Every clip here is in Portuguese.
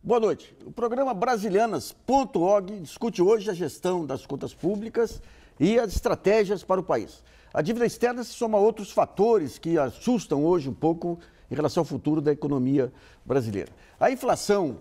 Boa noite. O programa Brasilianas.org discute hoje a gestão das contas públicas e as estratégias para o país. A dívida externa se soma a outros fatores que assustam hoje um pouco em relação ao futuro da economia brasileira. A inflação,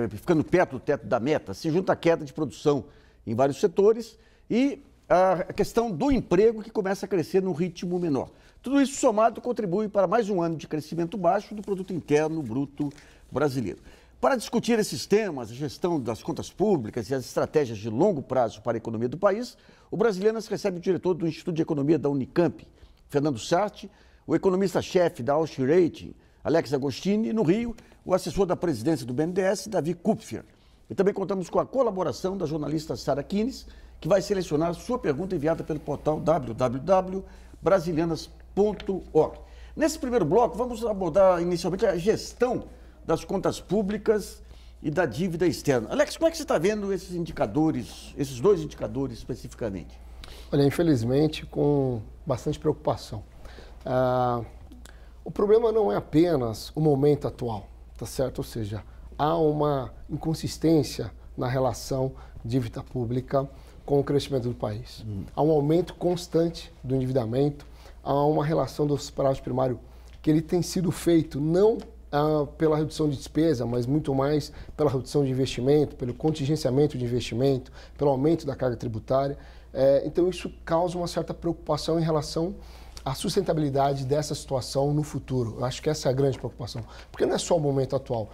ficando perto do teto da meta, se junta à queda de produção em vários setores e a questão do emprego que começa a crescer num ritmo menor. Tudo isso somado contribui para mais um ano de crescimento baixo do produto interno bruto brasileiro. Para discutir esses temas, a gestão das contas públicas e as estratégias de longo prazo para a economia do país, o Brasilianas recebe o diretor do Instituto de Economia da Unicamp, Fernando Sarti, o economista-chefe da Austin Rating, Alex Agostini, e no Rio, o assessor da presidência do BNDES, Davi Kupfer. E também contamos com a colaboração da jornalista Sara Kines, que vai selecionar sua pergunta enviada pelo portal www.brasilianas.org. Nesse primeiro bloco, vamos abordar inicialmente a gestão das contas públicas e da dívida externa. Alex, como é que você está vendo esses indicadores, esses dois indicadores especificamente? Olha, infelizmente, com bastante preocupação. O problema não é apenas o momento atual, tá certo? Ou seja, há uma inconsistência na relação dívida pública com o crescimento do país. Há um aumento constante do endividamento, há uma relação do superávit primário que ele tem sido feito não pela redução de despesa, mas muito mais pela redução de investimento, pelo contingenciamento de investimento, pelo aumento da carga tributária. Então isso causa uma certa preocupação em relação à sustentabilidade dessa situação no futuro. Eu acho que essa é a grande preocupação, porque não é só o momento atual.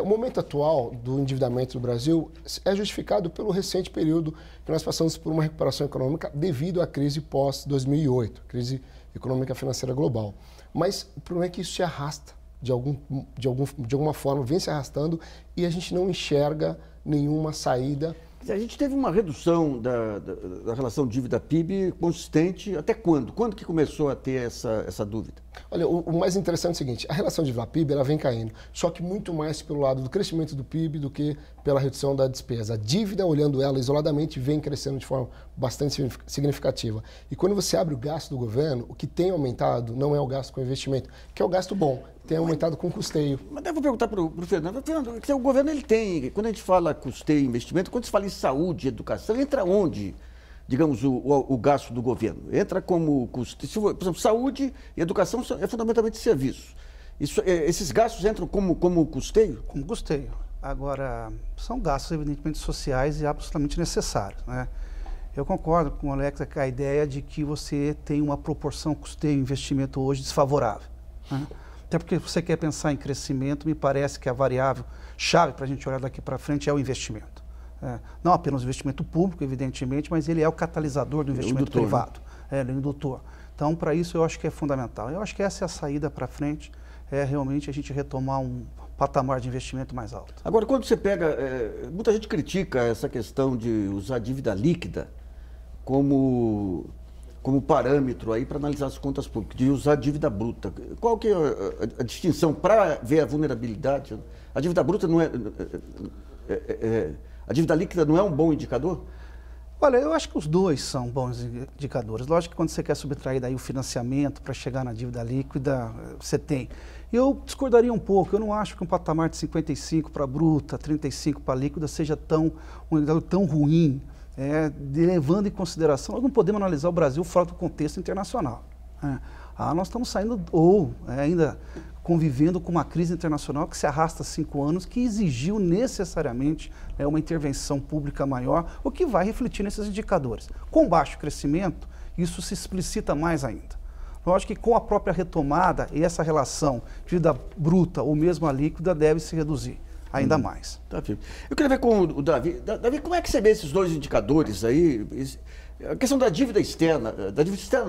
O momento atual do endividamento do Brasil é justificado pelo recente período que nós passamos por uma recuperação econômica devido à crise pós-2008, crise econômica financeira global. Mas o problema é que isso se arrasta de alguma forma, vem se arrastando e a gente não enxerga nenhuma saída. A gente teve uma redução da relação dívida-PIB consistente até quando? Quando que começou a ter essa dúvida? Olha, o mais interessante é o seguinte, a relação dívida-PIB ela vem caindo, só que muito mais pelo lado do crescimento do PIB do que pela redução da despesa. A dívida, olhando ela isoladamente, vem crescendo de forma bastante significativa. E quando você abre o gasto do governo, o que tem aumentado não é o gasto com investimento, que é o gasto bom, tem aumentado com custeio. Mas eu vou perguntar para o Fernando. Fernando, o governo ele tem, quando a gente fala custeio e investimento, quando se fala em saúde e educação, entra onde, digamos, o gasto do governo? Entra como custeio, por exemplo, saúde e educação é fundamentalmente serviço. Esses gastos entram como custeio? Como custeio. Agora, são gastos evidentemente sociais e absolutamente necessários, né? Eu concordo com o Alex com a ideia de que você tem uma proporção custeio-investimento hoje desfavorável, né? Até porque você quer pensar em crescimento, me parece que a variável chave para a gente olhar daqui para frente é o investimento. Não apenas o investimento público, evidentemente, mas ele é o catalisador do investimento privado. Né? Ele é o indutor. Então, para isso, eu acho que é fundamental. Eu acho que essa é a saída para frente, é realmente a gente retomar um patamar de investimento mais alto. Agora, quando você pega, muita gente critica essa questão de usar dívida líquida como parâmetro aí para analisar as contas públicas, de usar dívida bruta. Qual que é a distinção para ver a vulnerabilidade? A dívida bruta não a dívida líquida não é um bom indicador? Olha, eu acho que os dois são bons indicadores. Lógico que quando você quer subtrair daí o financiamento para chegar na dívida líquida, você tem. Eu discordaria um pouco, eu não acho que um patamar de 55 para bruta, 35 para líquida seja um indicador tão ruim, levando em consideração, nós não podemos analisar o Brasil fora do contexto internacional. Nós estamos saindo, ainda convivendo com uma crise internacional que se arrasta há 5 anos, que exigiu necessariamente uma intervenção pública maior, o que vai refletir nesses indicadores. Com baixo crescimento, isso se explicita mais ainda. Lógico que com a própria retomada, essa relação dívida bruta ou mesmo a líquida deve se reduzir ainda mais. Tá, eu queria ver com o Davi. Davi, como é que você vê esses dois indicadores aí? A questão da dívida externa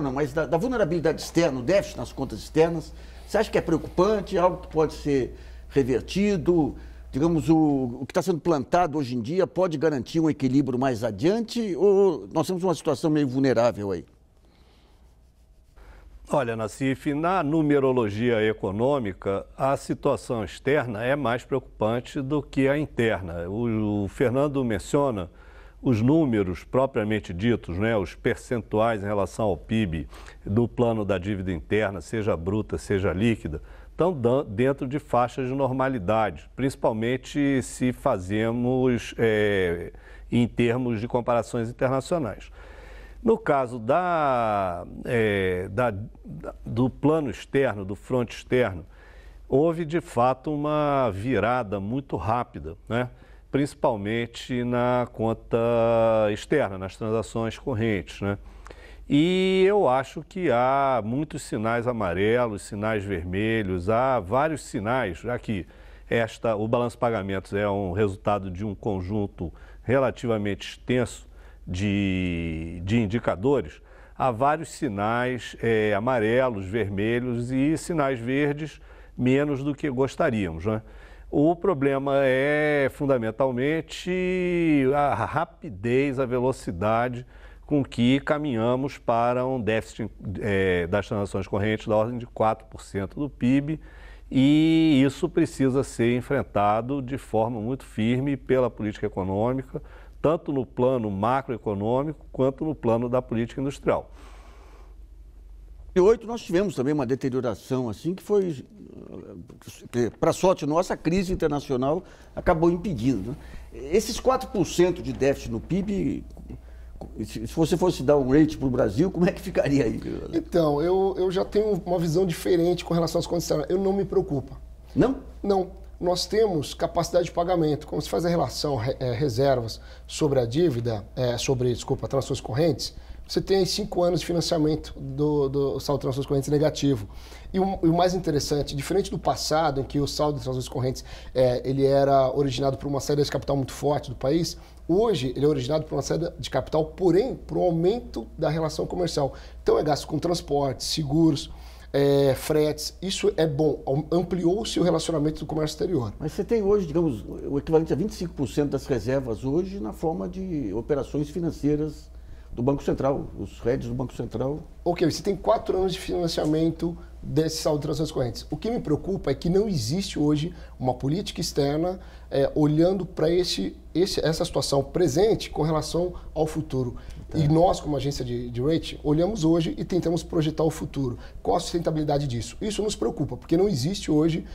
não, mas da vulnerabilidade externa, o déficit nas contas externas, você acha que é preocupante, algo que pode ser revertido? Digamos, o que está sendo plantado hoje em dia pode garantir um equilíbrio mais adiante ou nós temos uma situação meio vulnerável aí? Olha, Nassif, na numerologia econômica, a situação externa é mais preocupante do que a interna. O Fernando menciona os números propriamente ditos, né, os percentuais em relação ao PIB do plano da dívida interna, seja bruta, seja líquida, estão dentro de faixas de normalidade, principalmente se fazemos em termos de comparações internacionais. No caso do plano externo, do fronte externo, houve de fato uma virada muito rápida, né? Principalmente na conta externa, nas transações correntes, né? E eu acho que há muitos sinais amarelos, sinais vermelhos, há vários sinais, já que o balanço de pagamentos é um resultado de um conjunto relativamente extenso de indicadores, há vários sinais amarelos, vermelhos e sinais verdes menos do que gostaríamos, né? O problema é fundamentalmente a rapidez, a velocidade com que caminhamos para um déficit das transações correntes da ordem de 4% do PIB, e isso precisa ser enfrentado de forma muito firme pela política econômica, tanto no plano macroeconômico quanto no plano da política industrial. Em 2008 nós tivemos também uma deterioração assim que foi, para sorte nossa, a crise internacional acabou impedindo, né? Esses 4% de déficit no PIB, se você fosse dar um rate para o Brasil, como é que ficaria aí? Então, eu já tenho uma visão diferente com relação às contas externas. Eu não me preocupo. Não? Não. Nós temos capacidade de pagamento. Quando se faz a relação reservas sobre a dívida, transações correntes, você tem 5 anos de financiamento do saldo de transações correntes negativo. E o mais interessante, diferente do passado, em que o saldo de transações correntes ele era originado por uma saída de capital muito forte do país, hoje ele é originado por uma saída de capital, porém, por um aumento da relação comercial. Então é gasto com transporte, seguros, fretes. Isso é bom, ampliou-se o relacionamento do comércio exterior. Mas você tem hoje, digamos, o equivalente a 25% das reservas hoje na forma de operações financeiras do Banco Central, os REDs do Banco Central. Ok, você tem 4 anos de financiamento desse saldo de transações correntes. O que me preocupa é que não existe hoje uma política externa olhando para essa situação presente com relação ao futuro. E nós, como agência de rating, olhamos hoje e tentamos projetar o futuro. Qual a sustentabilidade disso? Isso nos preocupa, porque não existe hoje,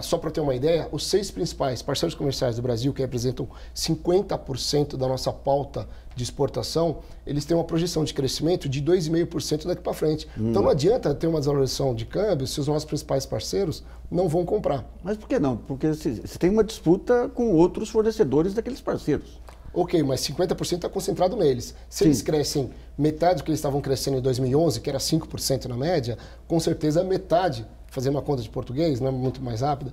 só para ter uma ideia, os 6 principais parceiros comerciais do Brasil, que representam 50% da nossa pauta de exportação, eles têm uma projeção de crescimento de 2,5% daqui para frente. Então não adianta ter uma desvalorização de câmbio se os nossos principais parceiros não vão comprar. Mas por que não? Porque você tem uma disputa com outros fornecedores daqueles parceiros. Ok, mas 50% está concentrado neles. Se eles crescem metade do que eles estavam crescendo em 2011, que era 5% na média, com certeza metade, fazendo uma conta de português, não é muito mais rápida,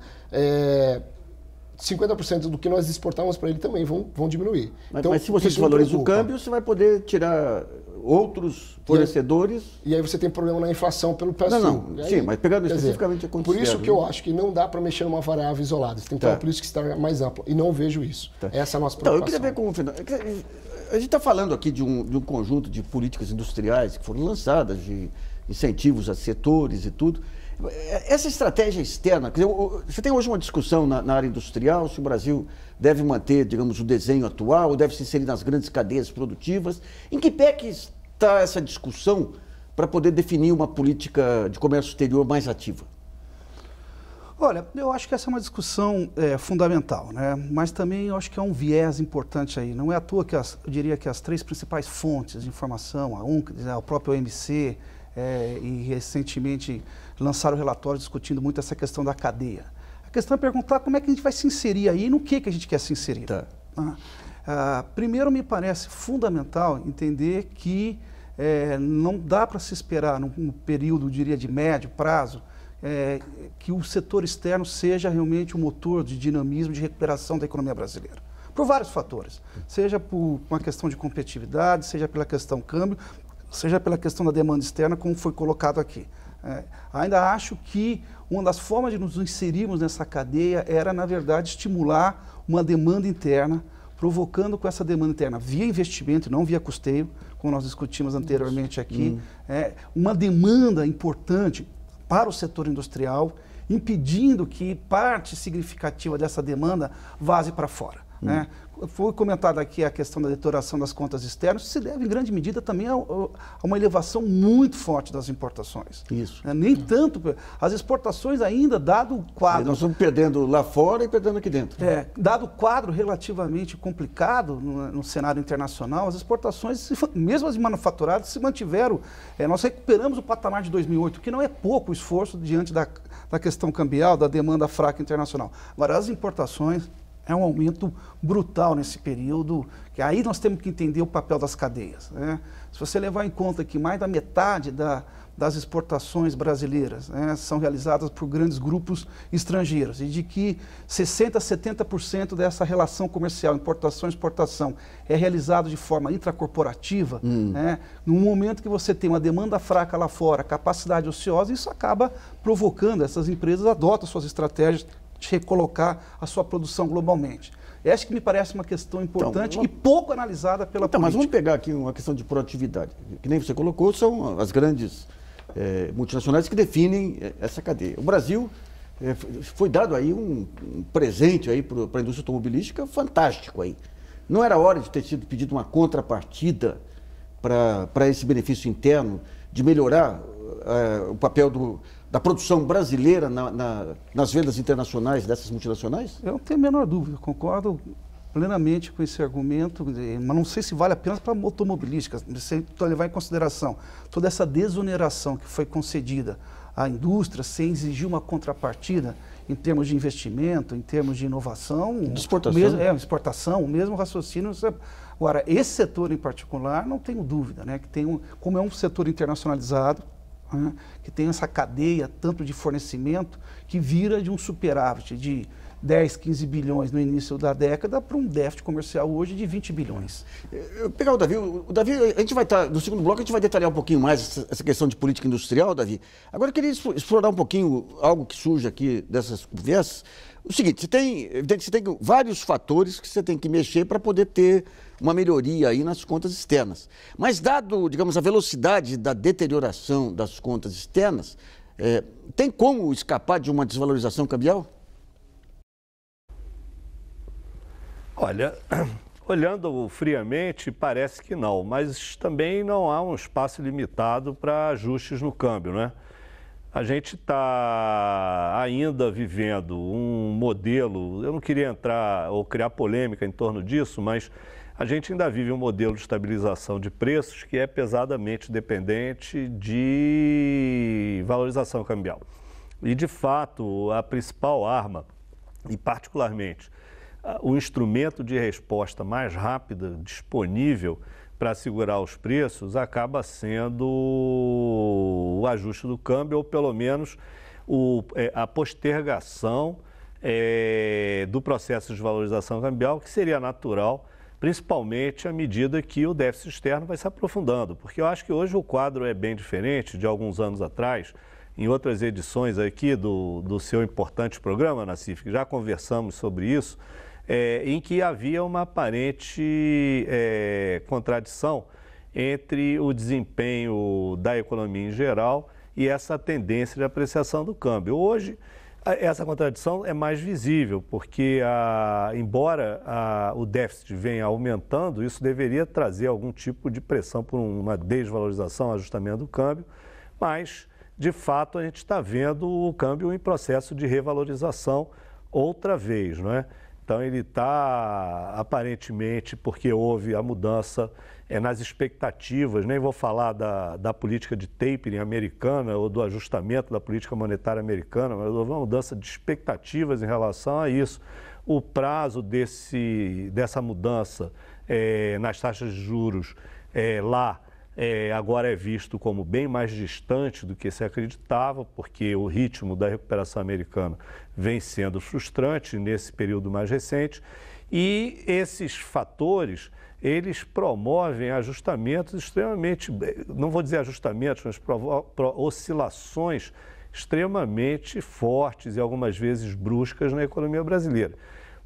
50% do que nós exportávamos para ele também vão diminuir. Mas se você desvaloriza o câmbio, você vai poder tirar outros fornecedores. E aí você tem problema na inflação pelo pass-through. Não, sim, mas pegando especificamente a conta por isso que eu acho que não dá para mexer numa variável isolada. Você tem que ter uma política externa mais ampla. E não vejo isso. Essa é a nossa preocupação. Então, eu queria ver como... A gente está falando aqui de um conjunto de políticas industriais que foram lançadas, de incentivos a setores e tudo. Essa estratégia externa, quer dizer, você tem hoje uma discussão na área industrial se o Brasil deve manter, digamos, o desenho atual, ou deve se inserir nas grandes cadeias produtivas. Em que pé que está essa discussão para poder definir uma política de comércio exterior mais ativa? Olha, eu acho que essa é uma discussão fundamental, né? Mas também eu acho que é um viés importante aí. Não é à toa que eu diria que as 3 principais fontes de informação, a UNCTAD, o próprio OMC, e recentemente lançaram relatórios discutindo muito essa questão da cadeia. A questão é perguntar como é que a gente vai se inserir aí e no que a gente quer se inserir. Primeiro, me parece fundamental entender que não dá para se esperar num período, eu diria, de médio prazo, que o setor externo seja realmente o motor de dinamismo, de recuperação da economia brasileira. Por vários fatores, seja por uma questão de competitividade, seja pela questão câmbio, seja pela questão da demanda externa, como foi colocado aqui. Ainda acho que uma das formas de nos inserirmos nessa cadeia era, na verdade, estimular uma demanda interna, provocando com essa demanda interna, via investimento, não via custeio, como nós discutimos anteriormente aqui, uma demanda importante para o setor industrial, impedindo que parte significativa dessa demanda vaze para fora. né? Foi comentada aqui a questão da deterioração das contas externas, se deve em grande medida também a uma elevação muito forte das importações. Isso. Nem tanto, as exportações ainda, dado o quadro... Nós estamos perdendo lá fora e perdendo aqui dentro. Dado o quadro relativamente complicado no cenário internacional, as exportações, mesmo as manufaturadas, se mantiveram. Nós recuperamos o patamar de 2008, que não é pouco esforço diante da questão cambial, da demanda fraca internacional. Agora, as importações... É um aumento brutal nesse período, que aí nós temos que entender o papel das cadeias, né? Se você levar em conta que mais da metade das exportações brasileiras, né, são realizadas por grandes grupos estrangeiros e de que 60% a 70% dessa relação comercial, importação e exportação, é realizado de forma intracorporativa, né, no momento que você tem uma demanda fraca lá fora, capacidade ociosa, isso acaba provocando, essas empresas adotam suas estratégias de recolocar a sua produção globalmente. Essa que me parece uma questão importante e pouco analisada pela política. Mas vamos pegar aqui uma questão de produtividade. Que nem você colocou, são as grandes multinacionais que definem essa cadeia. O Brasil foi dado aí um presente aí para a indústria automobilística fantástico aí. Não era hora de ter sido pedido uma contrapartida para esse benefício interno, de melhorar o papel da produção brasileira nas vendas internacionais dessas multinacionais? Eu não tenho a menor dúvida, concordo plenamente com esse argumento, mas não sei se vale apenas para automobilística, sem levar em consideração toda essa desoneração que foi concedida à indústria sem exigir uma contrapartida em termos de investimento, em termos de inovação. De exportação. Exportação, o mesmo raciocínio. Agora, esse setor em particular, não tenho dúvida, né, que como é um setor internacionalizado, que tem essa cadeia tanto de fornecimento que vira de um superávit de 10, 15 bilhões no início da década para um déficit comercial hoje de 20 bilhões. Eu vou pegar o Davi, a gente vai estar, no segundo bloco a gente vai detalhar um pouquinho mais essa questão de política industrial, Davi. Agora eu queria explorar um pouquinho algo que surge aqui dessas conversas. O seguinte, você tem vários fatores que você tem que mexer para poder ter uma melhoria aí nas contas externas. Mas dado, digamos, a velocidade da deterioração das contas externas, tem como escapar de uma desvalorização cambial? Olha, olhando friamente, parece que não, mas também não há um espaço limitado para ajustes no câmbio, né? A gente está ainda vivendo um modelo, eu não queria entrar ou criar polêmica em torno disso, mas a gente ainda vive um modelo de estabilização de preços que é pesadamente dependente de valorização cambial. E, de fato, a principal arma, e particularmente o instrumento de resposta mais rápida disponível para segurar os preços, acaba sendo o ajuste do câmbio, ou pelo menos a postergação do processo de valorização cambial, que seria natural, principalmente à medida que o déficit externo vai se aprofundando. Porque eu acho que hoje o quadro é bem diferente de alguns anos atrás. Em outras edições aqui do seu importante programa, Nassif, já conversamos sobre isso, em que havia uma aparente contradição entre o desempenho da economia em geral e essa tendência de apreciação do câmbio. Hoje, essa contradição é mais visível, porque, embora o déficit venha aumentando, isso deveria trazer algum tipo de pressão por uma desvalorização, ajustamento do câmbio, mas, de fato, a gente está vendo o câmbio em processo de revalorização outra vez, não é? Então, ele está, aparentemente, porque houve a mudança nas expectativas, nem vou falar da política de tapering americana ou do ajustamento da política monetária americana, mas houve uma mudança de expectativas em relação a isso. O prazo dessa mudança nas taxas de juros agora é visto como bem mais distante do que se acreditava, porque o ritmo da recuperação americana vem sendo frustrante nesse período mais recente, e esses fatores, eles promovem ajustamentos extremamente, não vou dizer ajustamentos, mas oscilações extremamente fortes e algumas vezes bruscas na economia brasileira.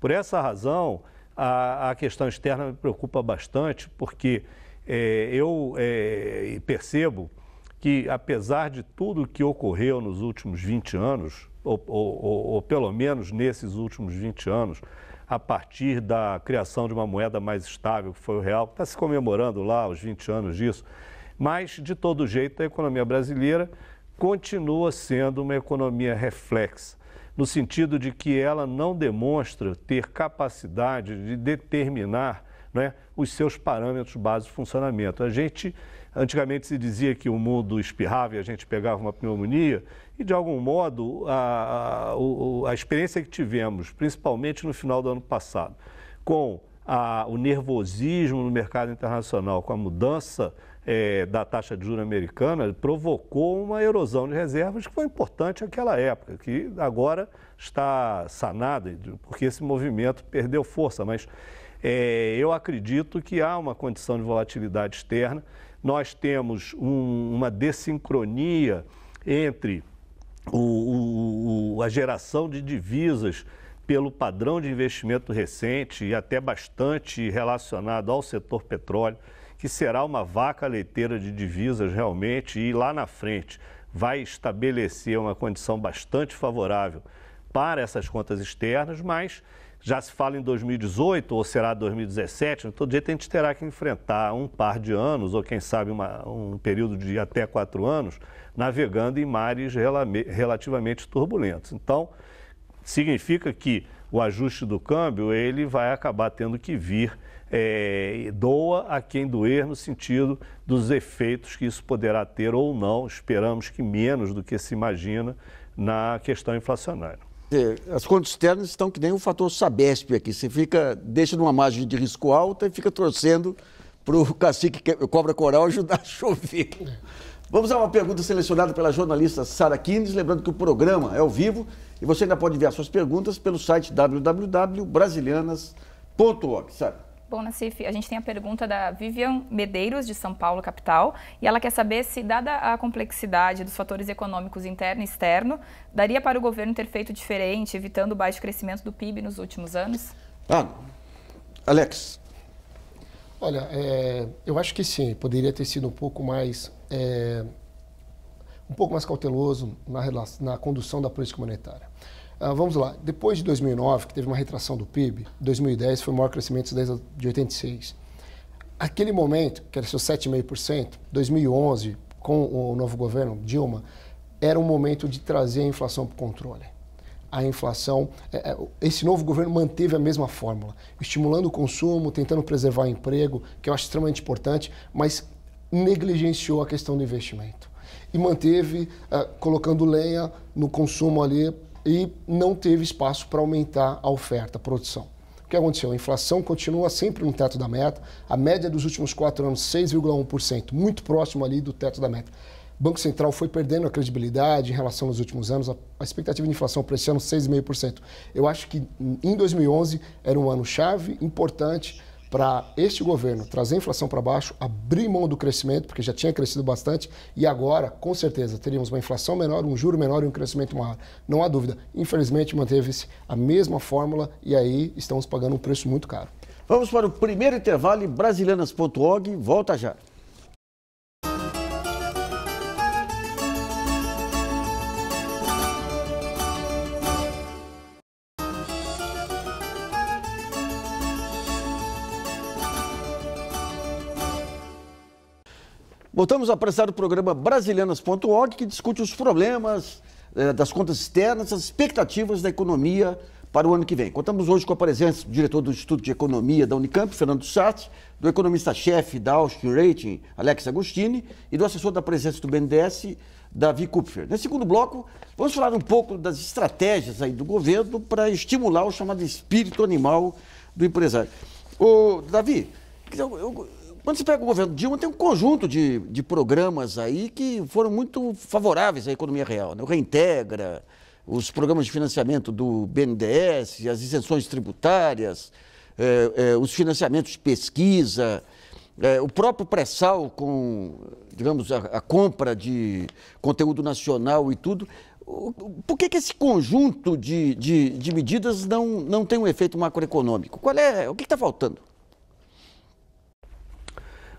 Por essa razão, a questão externa me preocupa bastante, porque eu percebo que, apesar de tudo que ocorreu nos últimos 20 anos, ou pelo menos nesses últimos 20 anos, a partir da criação de uma moeda mais estável, que foi o real, que está se comemorando lá os 20 anos disso. Mas, de todo jeito, a economia brasileira continua sendo uma economia reflexa, no sentido de que ela não demonstra ter capacidade de determinar, né, os seus parâmetros básicos de funcionamento. Antigamente se dizia que o mundo espirrava e a gente pegava uma pneumonia, e de algum modo a experiência que tivemos, principalmente no final do ano passado, com o nervosismo no mercado internacional, com a mudança da taxa de juros americana, provocou uma erosão de reservas que foi importante naquela época, que agora está sanada, porque esse movimento perdeu força. Mas eu acredito que há uma condição de volatilidade externa. Nós temos uma dessincronia entre a geração de divisas pelo padrão de investimento recente e até bastante relacionado ao setor petróleo, que será uma vaca leiteira de divisas realmente, e lá na frente vai estabelecer uma condição bastante favorável para essas contas externas, mas já se fala em 2018 ou será 2017, todo jeito a gente terá que enfrentar um par de anos, ou quem sabe um período de até 4 anos, navegando em mares relativamente turbulentos. Então, significa que o ajuste do câmbio ele vai acabar tendo que vir, doa a quem doer, no sentido dos efeitos que isso poderá ter ou não, esperamos que menos do que se imagina, na questão inflacionária. As contas externas estão que nem o fator Sabesp aqui, você deixa numa margem de risco alta e fica torcendo para o cacique cobra coral ajudar a chover. Vamos a uma pergunta selecionada pela jornalista Sara Kines, lembrando que o programa é ao vivo e você ainda pode enviar suas perguntas pelo site www.brasilianas.org. Sara. Bom, Nassif, a gente tem a pergunta da Vivian Medeiros, de São Paulo, capital, e ela quer saber se, dada a complexidade dos fatores econômicos interno e externo, daria para o governo ter feito diferente, evitando o baixo crescimento do PIB nos últimos anos? Alex. Olha, eu acho que sim, poderia ter sido um pouco mais cauteloso na condução da política monetária. Vamos lá, depois de 2009, que teve uma retração do PIB, 2010 foi o maior crescimento desde de 86. Aquele momento, que cresceu 7,5%, 2011, com o novo governo, Dilma, era um momento de trazer a inflação para o controle. A inflação, esse novo governo manteve a mesma fórmula, estimulando o consumo, tentando preservar o emprego, que eu acho extremamente importante, mas negligenciou a questão do investimento. E manteve, colocando lenha no consumo ali, e não teve espaço para aumentar a oferta, a produção. O que aconteceu? A inflação continua sempre no teto da meta, a média dos últimos 4 anos, 6,1%, muito próximo ali do teto da meta. O Banco Central foi perdendo a credibilidade em relação aos últimos anos, a expectativa de inflação para esse ano, 6,5%. Eu acho que em 2011 era um ano chave, importante, para este governo trazer a inflação para baixo, abrir mão do crescimento, porque já tinha crescido bastante, e agora, com certeza, teríamos uma inflação menor, um juro menor e um crescimento maior. Não há dúvida. Infelizmente, manteve-se a mesma fórmula e aí estamos pagando um preço muito caro. Vamos para o primeiro intervalo em brasilianas.org. Volta já. Voltamos a apresentar o programa Brasilianas.org, que discute os problemas das contas externas, as expectativas da economia para o ano que vem. Contamos hoje com a presença do diretor do Instituto de Economia da Unicamp, Fernando Satti, do economista-chefe da Austin Rating, Alex Agostini, e do assessor da presidência do BNDES, Davi Kupfer. Nesse segundo bloco, vamos falar um pouco das estratégias aí do governo para estimular o chamado espírito animal do empresário. Davi, quando você pega o governo Dilma, tem um conjunto de programas aí que foram muito favoráveis à economia real, né? O Reintegra, os programas de financiamento do BNDES, as isenções tributárias, os financiamentos de pesquisa, o próprio pré-sal com, digamos, a compra de conteúdo nacional e tudo. Por que esse conjunto de medidas não tem um efeito macroeconômico? O que está faltando?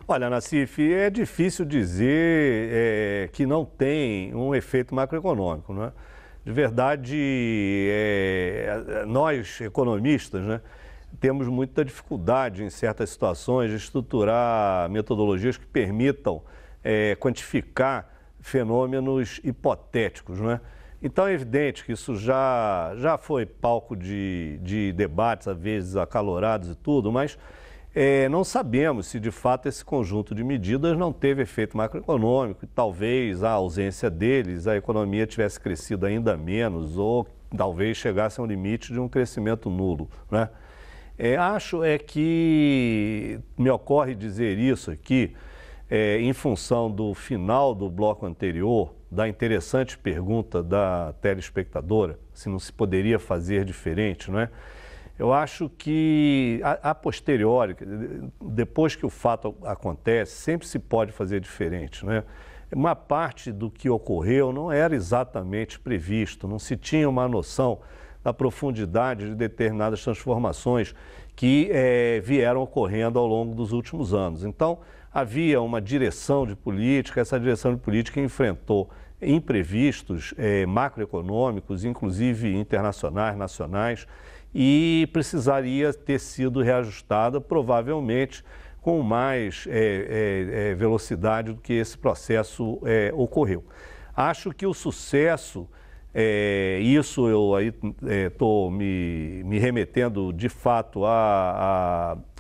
Olha, Nassif, é difícil dizer que não tem um efeito macroeconômico, não é? De verdade, nós, economistas, né, temos muita dificuldade em certas situações de estruturar metodologias que permitam quantificar fenômenos hipotéticos, não é? Então é evidente que isso já foi palco de debates, às vezes acalorados e tudo, mas não sabemos se de fato esse conjunto de medidas não teve efeito macroeconômico e talvez a ausência deles, a economia tivesse crescido ainda menos ou talvez chegasse a um limite de um crescimento nulo, né? Acho que me ocorre dizer isso aqui em função do final do bloco anterior, da interessante pergunta da telespectadora, se não se poderia fazer diferente, não é? Eu acho que, a posteriori, depois que o fato acontece, sempre se pode fazer diferente, né? Uma parte do que ocorreu não era exatamente previsto, não se tinha uma noção da profundidade de determinadas transformações que vieram ocorrendo ao longo dos últimos anos. Então, havia uma direção de política, essa direção de política enfrentou imprevistos macroeconômicos, inclusive internacionais, nacionais, e precisaria ter sido reajustada provavelmente com mais velocidade do que esse processo ocorreu. Acho que o sucesso, isso eu aí estou me remetendo de fato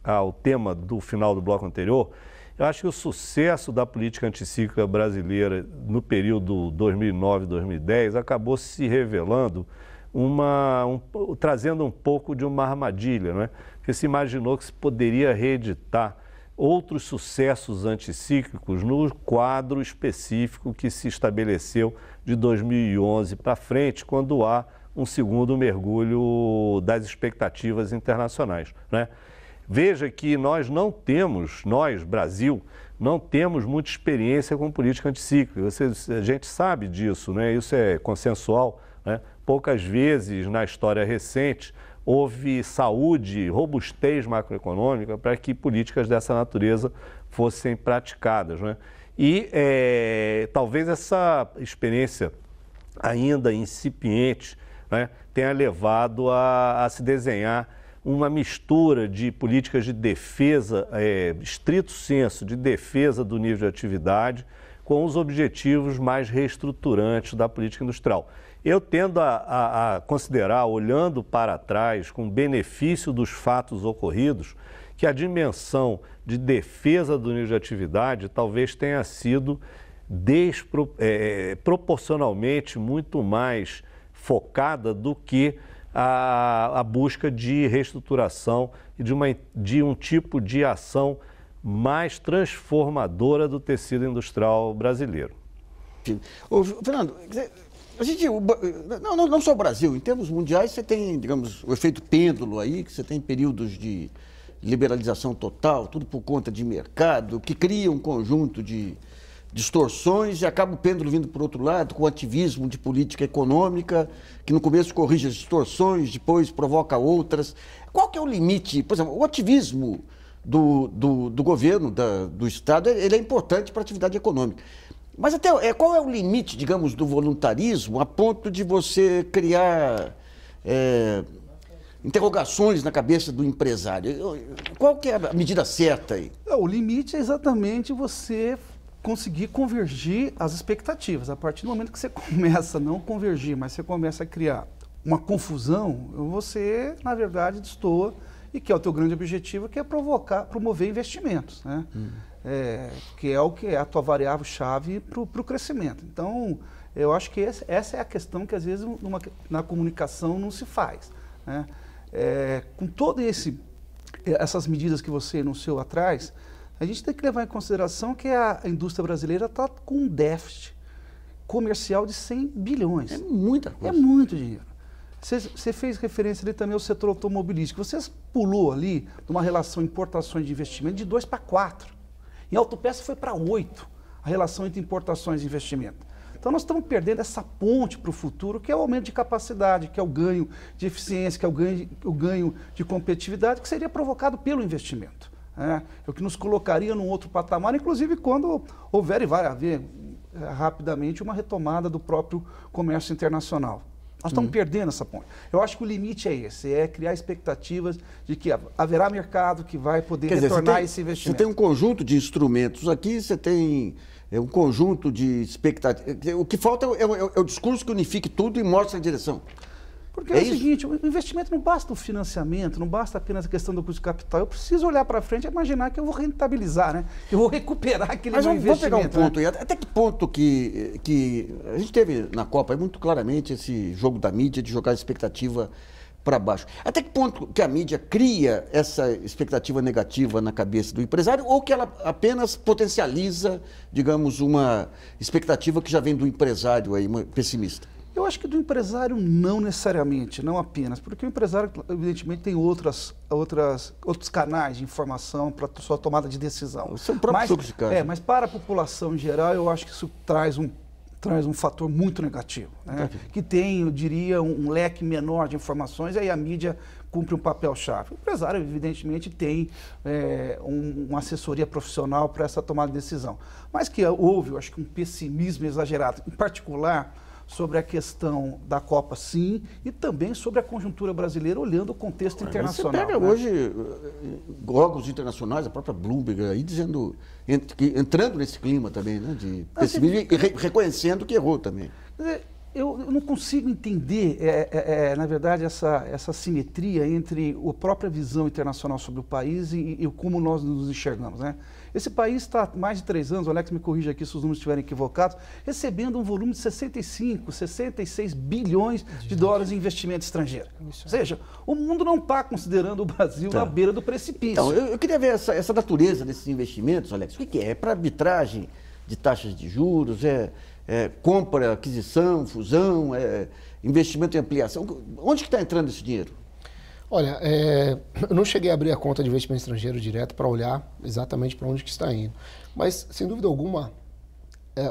ao tema do final do bloco anterior. Eu acho que o sucesso da política anticíclica brasileira no período 2009-2010 acabou se revelando trazendo um pouco de uma armadilha, né? Porque se imaginou que se poderia reeditar outros sucessos anticíclicos no quadro específico que se estabeleceu de 2011 para frente, quando há um segundo mergulho das expectativas internacionais, né? Veja que nós, Brasil, não temos muita experiência com política anticíclica. A gente sabe disso, né? Isso é consensual, né? Poucas vezes na história recente houve saúde, robustez macroeconômica para que políticas dessa natureza fossem praticadas, né? E talvez essa experiência ainda incipiente, né, tenha levado a se desenhar uma mistura de políticas de defesa, estrito senso, de defesa do nível de atividade, com os objetivos mais reestruturantes da política industrial. Eu tendo a considerar, olhando para trás, com benefício dos fatos ocorridos, que a dimensão de defesa do nível de atividade talvez tenha sido proporcionalmente muito mais focada do que a busca de reestruturação e de um tipo de ação mais transformadora do tecido industrial brasileiro. Ô, Fernando, não só o Brasil, em termos mundiais você tem, digamos, o efeito pêndulo aí, que você tem períodos de liberalização total, tudo por conta de mercado, que cria um conjunto de distorções e acaba o pêndulo vindo por outro lado, com o ativismo de política econômica, que no começo corrige as distorções, depois provoca outras. Qual que é o limite? Por exemplo, o ativismo do governo, do Estado, ele é importante para a atividade econômica. Mas até qual é o limite, digamos, do voluntarismo a ponto de você criar interrogações na cabeça do empresário? Qual que é a medida certa aí? O limite é exatamente você conseguir convergir as expectativas. A partir do momento que você começa a não convergir, mas você começa a criar uma confusão, você, na verdade, destoa, e que é o teu grande objetivo, que é promover investimentos, né? Que é a tua variável-chave para o crescimento. Então, eu acho que essa é a questão que, às vezes, na comunicação não se faz, né? Com todas essas medidas que você enunciou atrás, a gente tem que levar em consideração que a indústria brasileira está com um déficit comercial de 100 bilhões. É muita coisa. É muito dinheiro. Você fez referência ali também ao setor automobilístico. Você pulou ali de uma relação importações de investimento de 2 para 4. Em autopeça foi para 8, a relação entre importações e investimento. Então nós estamos perdendo essa ponte para o futuro, que é o aumento de capacidade, que é o ganho de eficiência, que é o ganho de competitividade, que seria provocado pelo investimento. O que nos colocaria num outro patamar, inclusive quando houver e vai haver rapidamente uma retomada do próprio comércio internacional. Nós estamos perdendo essa ponte. Eu acho que o limite é esse, é criar expectativas de que haverá mercado que vai poder retornar esse investimento. Você tem um conjunto de instrumentos aqui, você tem um conjunto de expectativas. O que falta é o discurso que unifique tudo e mostre a direção. Porque é o seguinte, o investimento não basta o financiamento, não basta apenas a questão do custo de capital. Eu preciso olhar para frente e imaginar que eu vou rentabilizar, né? Que eu vou recuperar aquele meu investimento. Mas vamos pegar um ponto aí. Até que ponto que a gente teve na Copa muito claramente esse jogo da mídia de jogar a expectativa para baixo. Até que ponto que a mídia cria essa expectativa negativa na cabeça do empresário ou que ela apenas potencializa, digamos, uma expectativa que já vem do empresário aí, pessimista? Eu acho que do empresário não necessariamente, não apenas, porque o empresário, evidentemente, tem outros canais de informação para a sua tomada de decisão. O seu próprio fluxo de caixa. Mas para a população em geral, eu acho que isso traz um fator muito negativo, né? Que tem, eu diria, um leque menor de informações, e aí a mídia cumpre um papel-chave. O empresário, evidentemente, tem uma assessoria profissional para essa tomada de decisão. Mas que houve, eu acho que um pessimismo exagerado, em particular sobre a questão da Copa, sim, e também sobre a conjuntura brasileira, olhando o contexto internacional. Você pega hoje órgãos internacionais, a própria Bloomberg aí, dizendo, entrando nesse clima também, né, de pessimismo, e reconhecendo que errou também. Eu não consigo entender, na verdade, essa simetria entre a própria visão internacional sobre o país e como nós nos enxergamos, né? Esse país está há mais de 3 anos, o Alex me corrige aqui se os números estiverem equivocados, recebendo um volume de 65, 66 bilhões de dólares em investimento estrangeiro. Ou seja, o mundo não está considerando o Brasil na beira do precipício. Então, eu queria ver essa natureza desses investimentos, Alex. O que é? É para arbitragem de taxas de juros? Compra, aquisição, fusão, investimento em ampliação? Onde que está entrando esse dinheiro? Olha, eu não cheguei a abrir a conta de investimento estrangeiro direto para olhar exatamente para onde que está indo. Mas, sem dúvida alguma,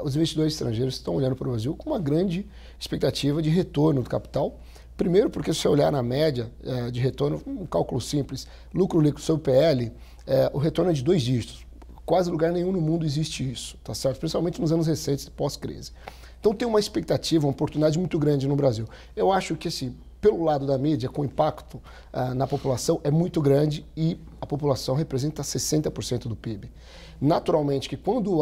os investidores estrangeiros estão olhando para o Brasil com uma grande expectativa de retorno do capital. Primeiro, porque se você olhar na média de retorno, um cálculo simples, lucro líquido sobre PL, o retorno é de 2 dígitos. Quase lugar nenhum no mundo existe isso, tá certo? Principalmente nos anos recentes, pós-crise. Então tem uma expectativa, uma oportunidade muito grande no Brasil. Eu acho que pelo lado da mídia, com impacto na população, é muito grande e a população representa 60% do PIB. Naturalmente que quando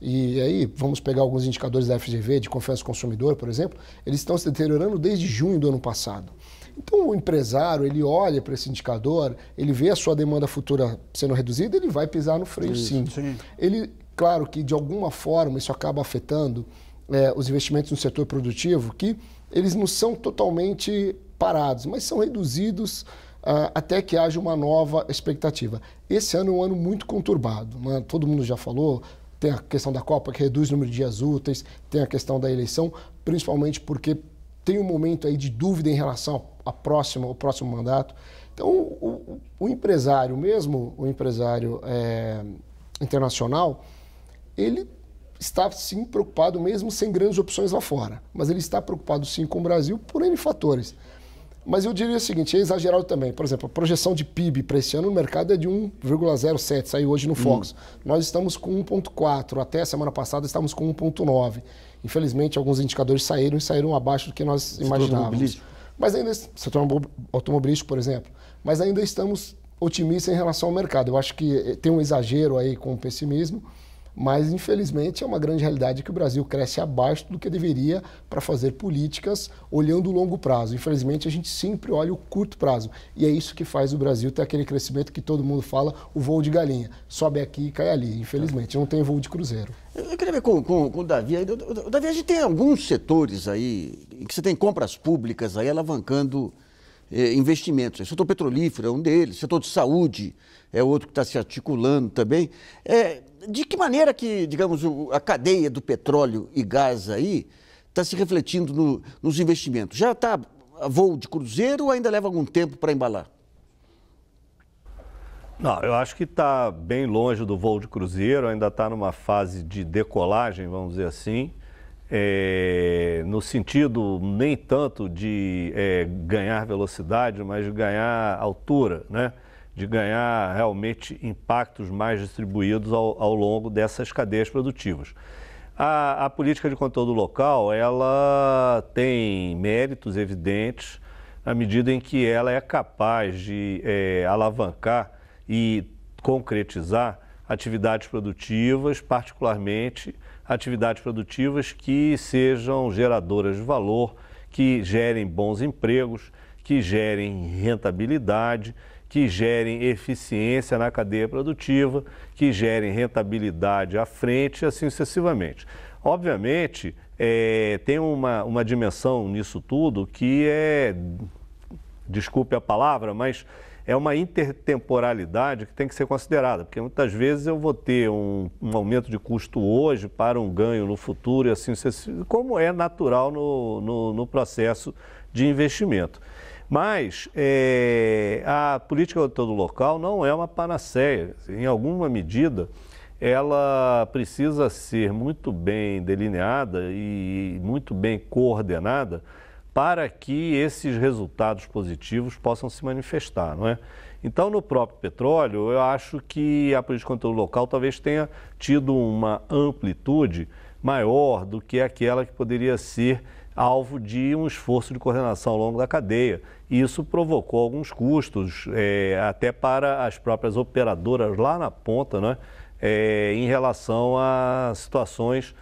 e aí vamos pegar alguns indicadores da FGV, de confiança do consumidor, por exemplo, eles estão se deteriorando desde junho do ano passado. Então o empresário, ele olha para esse indicador, ele vê a sua demanda futura sendo reduzida, ele vai pisar no freio sim. Ele, claro que de alguma forma isso acaba afetando os investimentos no setor produtivo, que eles não são totalmente parados, mas são reduzidos até que haja uma nova expectativa. Esse ano é um ano muito conturbado, né? Todo mundo já falou, tem a questão da Copa que reduz o número de dias úteis, tem a questão da eleição, principalmente porque tem um momento aí de dúvida em relação ao próximo mandato. Então, o empresário, mesmo o empresário internacional, ele está sim preocupado mesmo sem grandes opções lá fora, mas ele está preocupado sim com o Brasil por N fatores. Mas eu diria o seguinte, é exagerado também. Por exemplo, a projeção de PIB para esse ano no mercado é de 1,07, saiu hoje no Fox. Nós estamos com 1,4, até a semana passada estávamos com 1,9. Infelizmente, alguns indicadores saíram abaixo do que nós imaginávamos. Mas ainda, setor automobilístico, por exemplo, mas ainda estamos otimistas em relação ao mercado. Eu acho que tem um exagero aí com o pessimismo, mas infelizmente é uma grande realidade que o Brasil cresce abaixo do que deveria para fazer políticas olhando o longo prazo. Infelizmente a gente sempre olha o curto prazo e é isso que faz o Brasil ter aquele crescimento que todo mundo fala, o voo de galinha, sobe aqui e cai ali. Infelizmente não tem voo de cruzeiro. Eu queria ver com o Davi. O Davi, a gente tem alguns setores aí em que você tem compras públicas aí alavancando investimentos. O setor petrolífero é um deles, o setor de saúde é outro que está se articulando também. De que maneira que, digamos, a cadeia do petróleo e gás aí está se refletindo nos investimentos? Já está a voo de cruzeiro ou ainda leva algum tempo para embalar? Não, eu acho que está bem longe do voo de cruzeiro, ainda está numa fase de decolagem, vamos dizer assim, no sentido nem tanto de ganhar velocidade, mas de ganhar altura, né? De ganhar realmente impactos mais distribuídos ao longo dessas cadeias produtivas. A política de conteúdo local, ela tem méritos evidentes na medida em que ela é capaz de alavancar e concretizar atividades produtivas, particularmente atividades produtivas que sejam geradoras de valor, que gerem bons empregos, que gerem rentabilidade, que gerem eficiência na cadeia produtiva, que gerem rentabilidade à frente e assim sucessivamente. Obviamente, tem uma dimensão nisso tudo que desculpe a palavra, mas é uma intertemporalidade que tem que ser considerada, porque muitas vezes eu vou ter um aumento de custo hoje para um ganho no futuro e assim sucessivamente, como é natural no processo de investimento. Mas a política de conteúdo local não é uma panaceia. Em alguma medida, ela precisa ser muito bem delineada e muito bem coordenada para que esses resultados positivos possam se manifestar, não é? Então, no próprio petróleo, eu acho que a política de conteúdo local talvez tenha tido uma amplitude maior do que aquela que poderia ser alvo de um esforço de coordenação ao longo da cadeia. E isso provocou alguns custos, até para as próprias operadoras lá na ponta, né, em relação a situações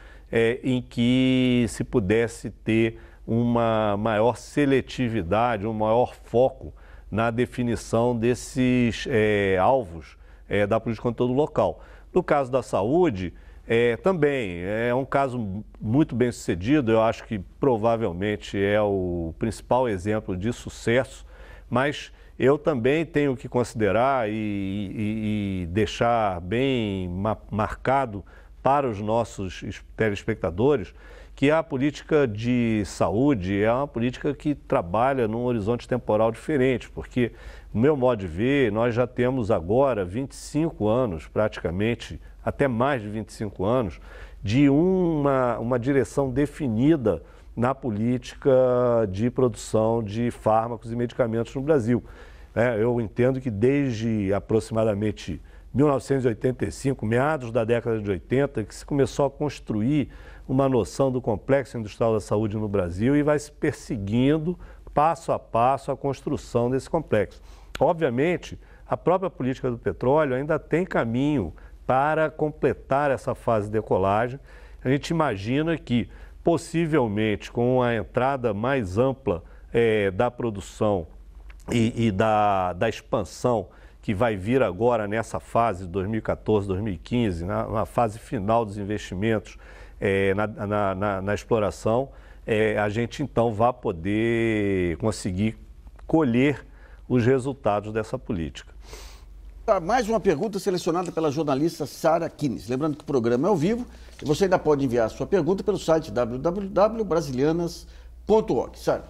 em que se pudesse ter uma maior seletividade, um maior foco na definição desses alvos da política de conteúdo local. No caso da saúde, também é um caso muito bem sucedido, eu acho que provavelmente é o principal exemplo de sucesso, mas eu também tenho que considerar e deixar bem marcado para os nossos telespectadores que a política de saúde é uma política que trabalha num horizonte temporal diferente, porque, no meu modo de ver, nós já temos agora 25 anos, praticamente, até mais de 25 anos, de uma direção definida na política de produção de fármacos e medicamentos no Brasil. Eu entendo que desde aproximadamente 1985, meados da década de 80, que se começou a construir uma noção do complexo industrial da saúde no Brasil e vai se perseguindo, passo a passo, a construção desse complexo. Obviamente, a própria política do petróleo ainda tem caminho para completar essa fase de decolagem. A gente imagina que, possivelmente, com a entrada mais ampla da produção e da expansão que vai vir agora nessa fase de 2014, 2015, na fase final dos investimentos na exploração, a gente então vai poder conseguir colher os resultados dessa política. Mais uma pergunta selecionada pela jornalista Sara Kines. Lembrando que o programa é ao vivo e você ainda pode enviar a sua pergunta pelo site www.brasilianas.org. Sara.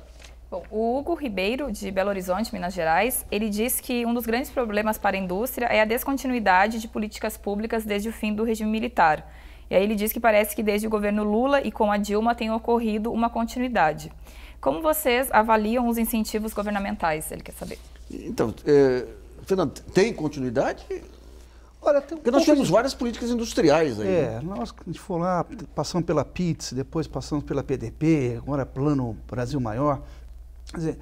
Bom, o Hugo Ribeiro, de Belo Horizonte, Minas Gerais, ele diz que um dos grandes problemas para a indústria é a descontinuidade de políticas públicas desde o fim do regime militar. E aí ele diz que parece que desde o governo Lula e com a Dilma tem ocorrido uma continuidade. Como vocês avaliam os incentivos governamentais? Ele quer saber. Então, Fernando, tem continuidade? Olha, porque nós temos várias políticas industriais aí. Nós, a gente for lá, passamos pela PITS, depois passamos pela PDP, agora Plano Brasil Maior. Quer dizer,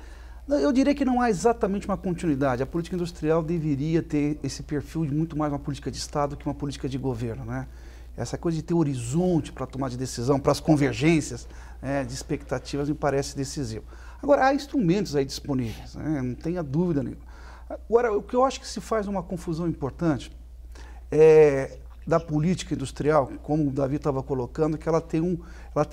eu diria que não há exatamente uma continuidade. A política industrial deveria ter esse perfil de muito mais uma política de Estado que uma política de governo, né? Essa coisa de ter horizonte para tomar de decisão, para as convergências de expectativas, me parece decisivo. Agora, há instrumentos aí disponíveis, né? Não tenha dúvida nenhuma. Agora, o que eu acho que se faz uma confusão importante da política industrial, como o Davi estava colocando, que ela tem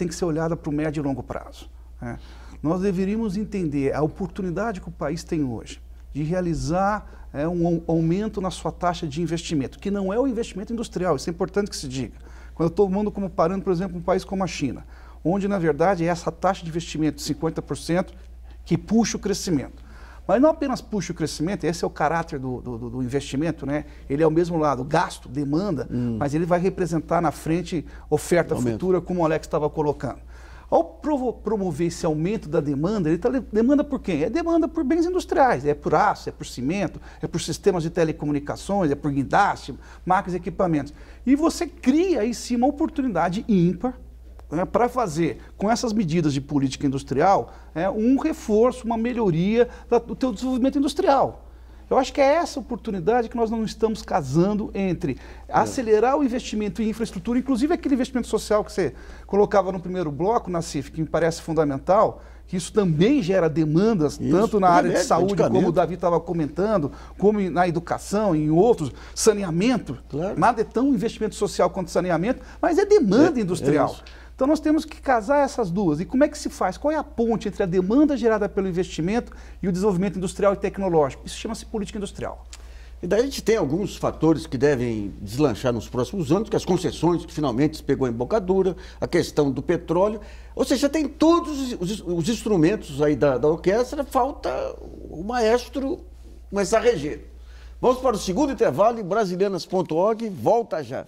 que ser olhada para o médio e longo prazo, né? Nós deveríamos entender a oportunidade que o país tem hoje de realizar um aumento na sua taxa de investimento, que não é o investimento industrial, isso é importante que se diga. Quando eu estou tomando como parâmetro, por exemplo, um país como a China, onde, na verdade, é essa taxa de investimento de 50% que puxa o crescimento. Mas não apenas puxa o crescimento, esse é o caráter do investimento, né? Ele é ao mesmo lado, gasto, demanda, mas ele vai representar na frente oferta futura, como o Alex estava colocando. Ao promover esse aumento da demanda, ele está demanda por quem? É demanda por bens industriais, é por aço, é por cimento, é por sistemas de telecomunicações, é por guindaste, máquinas e equipamentos. E você cria aí sim uma oportunidade ímpar para fazer com essas medidas de política industrial um reforço, uma melhoria do teu desenvolvimento industrial. Eu acho que é essa oportunidade que nós não estamos casando entre acelerar o investimento em infraestrutura, inclusive aquele investimento social que você colocava no primeiro bloco, Nassif, que me parece fundamental, que isso também gera demandas, tanto na área de saúde, como o Davi estava comentando, como na educação, em outros, saneamento. Claro. Nada é tão investimento social quanto saneamento, mas é demanda industrial. Então nós temos que casar essas duas. E como é que se faz? Qual é a ponte entre a demanda gerada pelo investimento e o desenvolvimento industrial e tecnológico? Isso chama-se política industrial. E daí a gente tem alguns fatores que devem deslanchar nos próximos anos, que as concessões que finalmente se pegou em embocadura, a questão do petróleo. Ou seja, tem todos os instrumentos aí da orquestra, falta o maestro começar a reger. Vamos para o segundo intervalo e Brasilianas.org volta já.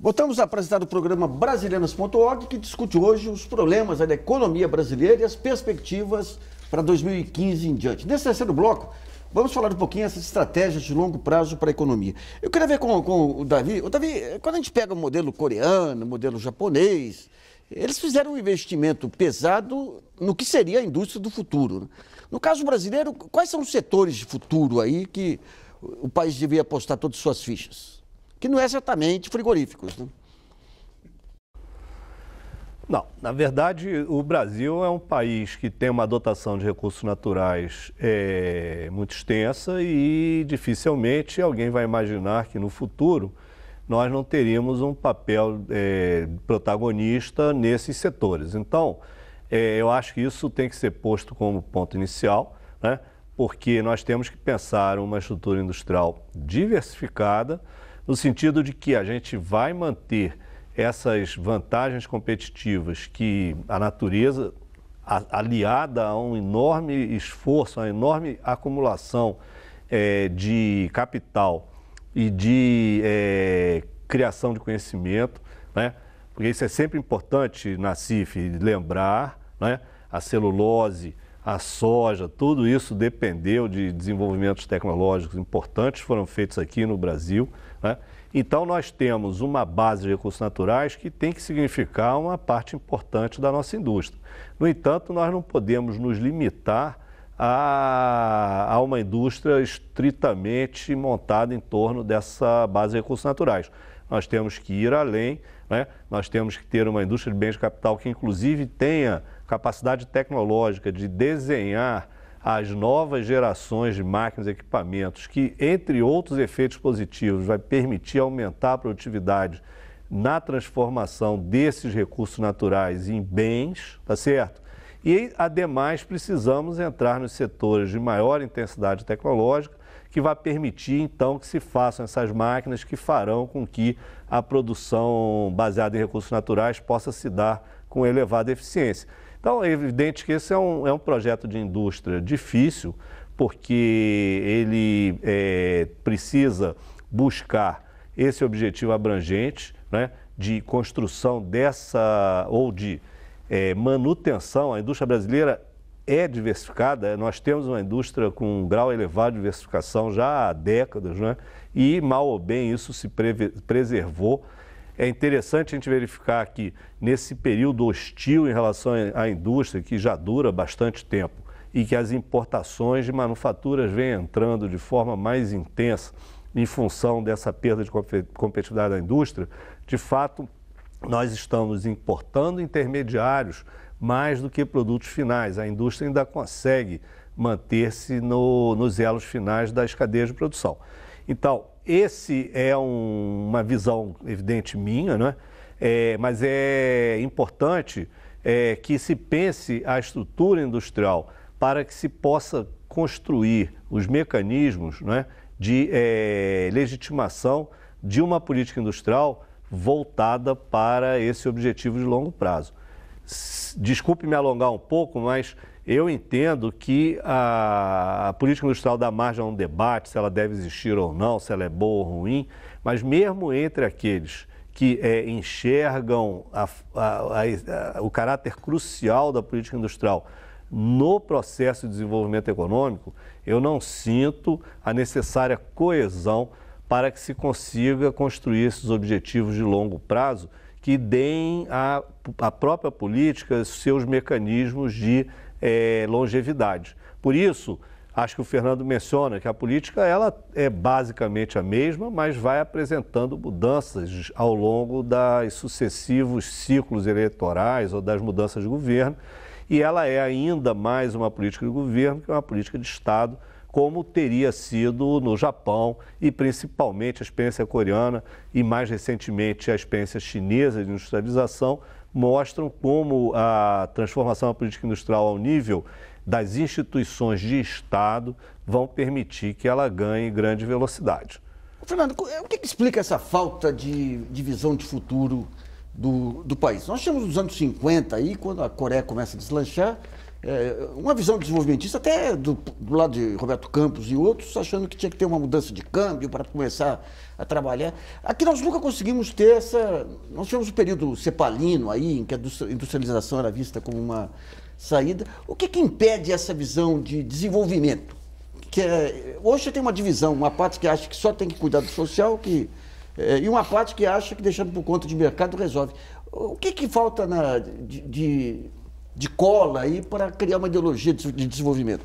Voltamos a apresentar o programa Brasilianas.org, que discute hoje os problemas da economia brasileira e as perspectivas para 2015 em diante. Nesse terceiro bloco, vamos falar um pouquinho dessas estratégias de longo prazo para a economia. Eu queria ver com o Davi. O Davi, quando a gente pega o modelo coreano, o modelo japonês, eles fizeram um investimento pesado no que seria a indústria do futuro. No caso brasileiro, quais são os setores de futuro aí que o país devia apostar todas as suas fichas? Que não é exatamente frigoríficos, né? Não, na verdade, o Brasil é um país que tem uma dotação de recursos naturais muito extensa e dificilmente alguém vai imaginar que no futuro nós não teríamos um papel protagonista nesses setores. Então, eu acho que isso tem que ser posto como ponto inicial, né? Porque nós temos que pensar uma estrutura industrial diversificada, no sentido de que a gente vai manter essas vantagens competitivas que a natureza, aliada a um enorme esforço, a uma enorme acumulação de capital e de criação de conhecimento, né? Porque isso é sempre importante, Nassif, lembrar, né? A celulose, a soja, tudo isso dependeu de desenvolvimentos tecnológicos importantes, foram feitos aqui no Brasil, né? Então nós temos uma base de recursos naturais que tem que significar uma parte importante da nossa indústria. No entanto, nós não podemos nos limitar a uma indústria estritamente montada em torno dessa base de recursos naturais. Nós temos que ir além, né? Nós temos que ter uma indústria de bens de capital que inclusive tenha capacidade tecnológica de desenhar as novas gerações de máquinas e equipamentos que, entre outros efeitos positivos, vai permitir aumentar a produtividade na transformação desses recursos naturais em bens, tá certo? E, ademais, precisamos entrar nos setores de maior intensidade tecnológica, que vai permitir, então, que se façam essas máquinas que farão com que a produção baseada em recursos naturais possa se dar com elevada eficiência. Então, é evidente que esse é um projeto de indústria difícil, porque ele precisa buscar esse objetivo abrangente, né, de construção ou de manutenção. A indústria brasileira é diversificada, nós temos uma indústria com um grau elevado de diversificação já há décadas, né, e mal ou bem isso se preservou. É interessante a gente verificar que nesse período hostil em relação à indústria, que já dura bastante tempo, e que as importações de manufaturas vêm entrando de forma mais intensa em função dessa perda de competitividade da indústria, de fato, nós estamos importando intermediários mais do que produtos finais. A indústria ainda consegue manter-se nos elos finais das cadeias de produção. Então, esse é uma visão evidente minha, né? Mas é importante que se pense a estrutura industrial para que se possa construir os mecanismos, né, de legitimação de uma política industrial voltada para esse objetivo de longo prazo. Desculpe me alongar um pouco, mas eu entendo que a política industrial dá margem a um debate, se ela deve existir ou não, se ela é boa ou ruim, mas mesmo entre aqueles que enxergam o caráter crucial da política industrial no processo de desenvolvimento econômico, eu não sinto a necessária coesão para que se consiga construir esses objetivos de longo prazo que deem à própria política seus mecanismos de longevidade. Por isso, acho que o Fernando menciona que a política ela é basicamente a mesma, mas vai apresentando mudanças ao longo dos sucessivos ciclos eleitorais ou das mudanças de governo, e ela é ainda mais uma política de governo que uma política de Estado, como teria sido no Japão e principalmente a experiência coreana e mais recentemente a experiência chinesa de industrialização mostram como a transformação da política industrial ao nível das instituições de Estado vão permitir que ela ganhe grande velocidade. Fernando, o que explica essa falta de visão de futuro do país? Nós tínhamos nos anos 50, aí, quando a Coreia começa a deslanchar, uma visão desenvolvimentista até do lado de Roberto Campos e outros, achando que tinha que ter uma mudança de câmbio para começar a trabalhar. Aqui nós nunca conseguimos ter essa... Nós tivemos um período cepalino aí, em que a industrialização era vista como uma saída. O que impede essa visão de desenvolvimento? Hoje tem uma divisão, uma parte que acha que só tem que cuidar do social, e uma parte que acha que deixando por conta de mercado resolve. O que falta de cola aí para criar uma ideologia de desenvolvimento?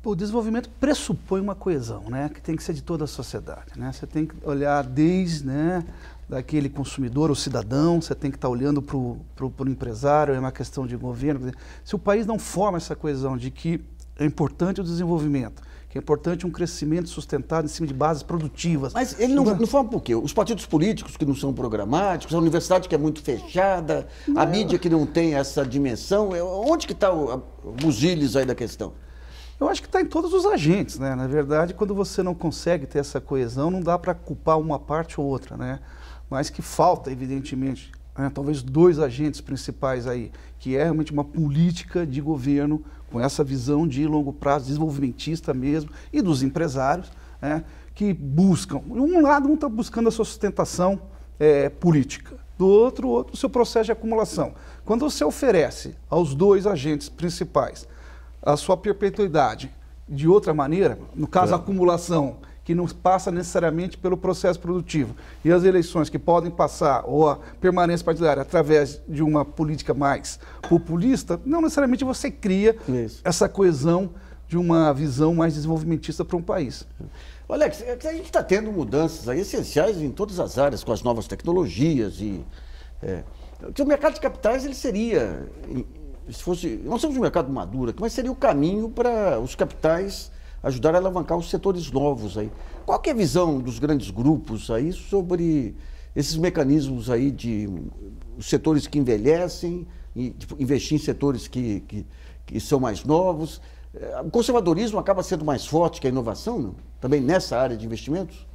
O desenvolvimento pressupõe uma coesão, né, que tem que ser de toda a sociedade, né? Você tem que olhar desde, né, daquele consumidor, o cidadão, você tem que estar olhando para o empresário, é uma questão de governo. Se o país não forma essa coesão de que é importante o desenvolvimento, que é importante um crescimento sustentado em cima de bases produtivas. Mas ele não forma por quê? Os partidos políticos que não são programáticos, a universidade que é muito fechada, a mídia que não tem essa dimensão, onde que está o buziles aí da questão? Eu acho que está em todos os agentes, né? Na verdade, quando você não consegue ter essa coesão, não dá para culpar uma parte ou outra, né? Mas que falta, evidentemente, né, talvez dois agentes principais aí, que é realmente uma política de governo com essa visão de longo prazo, desenvolvimentista mesmo, e dos empresários, né, que buscam, de um lado um está buscando a sua sustentação política, do outro o seu processo de acumulação. Quando você oferece aos dois agentes principais a sua perpetuidade de outra maneira, no caso a acumulação, que não passa necessariamente pelo processo produtivo, e as eleições que podem passar, ou a permanência partidária, através de uma política mais populista, não necessariamente você cria essa coesão de uma visão mais desenvolvimentista para um país. Alex, a gente está tendo mudanças aí essenciais em todas as áreas, com as novas tecnologias o mercado de capitais, ele seria, se fosse, nós temos um mercado maduro, mas seria o caminho para os capitais ajudar a alavancar os setores novos aí. Qual que é a visão dos grandes grupos aí sobre esses mecanismos aí de os setores que envelhecem, e investir em setores que são mais novos? O conservadorismo acaba sendo mais forte que a inovação, não? Também nessa área de investimentos?